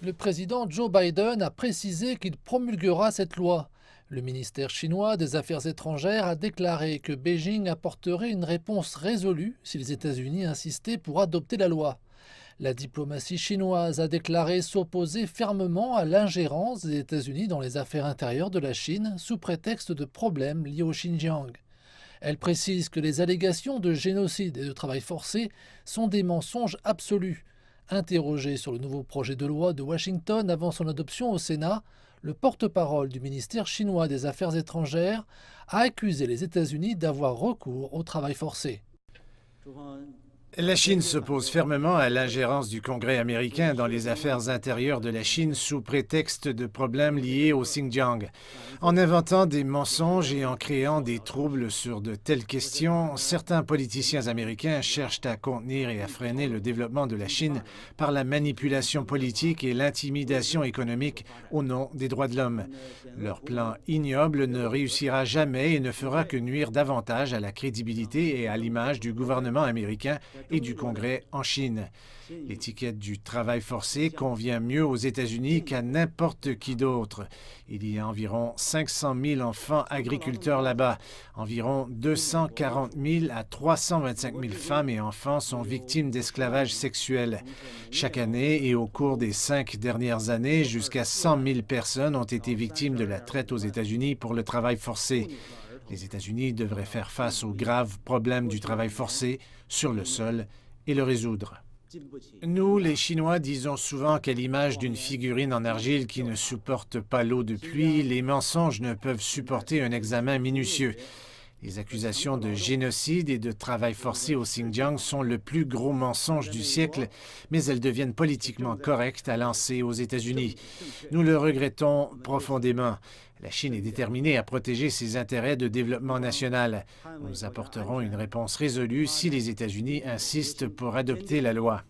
Le président Joe Biden a précisé qu'il promulguera cette loi. Le ministère chinois des Affaires étrangères a déclaré que Beijing apporterait une réponse résolue si les États-Unis insistaient pour adopter la loi. La diplomatie chinoise a déclaré s'opposer fermement à l'ingérence des États-Unis dans les affaires intérieures de la Chine sous prétexte de problèmes liés au Xinjiang. Elle précise que les allégations de génocide et de travail forcé sont des mensonges absolus. Interrogé sur le nouveau projet de loi de Washington avant son adoption au Sénat, le porte-parole du ministère chinois des Affaires étrangères a accusé les États-Unis d'avoir recours au travail forcé. La Chine s'oppose fermement à l'ingérence du Congrès américain dans les affaires intérieures de la Chine sous prétexte de problèmes liés au Xinjiang. En inventant des mensonges et en créant des troubles sur de telles questions, certains politiciens américains cherchent à contenir et à freiner le développement de la Chine par la manipulation politique et l'intimidation économique au nom des droits de l'homme. Leur plan ignoble ne réussira jamais et ne fera que nuire davantage à la crédibilité et à l'image du gouvernement américain et du Congrès en Chine. L'étiquette du travail forcé convient mieux aux États-Unis qu'à n'importe qui d'autre. Il y a environ 500 000 enfants agriculteurs là-bas. Environ 240 000 à 325 000 femmes et enfants sont victimes d'esclavage sexuel. Chaque année et au cours des 5 dernières années, jusqu'à 100 000 personnes ont été victimes de la traite aux États-Unis pour le travail forcé. Les États-Unis devraient faire face aux graves problèmes du travail forcé sur le sol et le résoudre. Nous, les Chinois, disons souvent qu'à l'image d'une figurine en argile qui ne supporte pas l'eau de pluie, les mensonges ne peuvent supporter un examen minutieux. Les accusations de génocide et de travail forcé au Xinjiang sont le plus gros mensonge du siècle, mais elles deviennent politiquement correctes à lancer aux États-Unis. Nous le regrettons profondément. La Chine est déterminée à protéger ses intérêts de développement national. Nous apporterons une réponse résolue si les États-Unis insistent pour adopter la loi.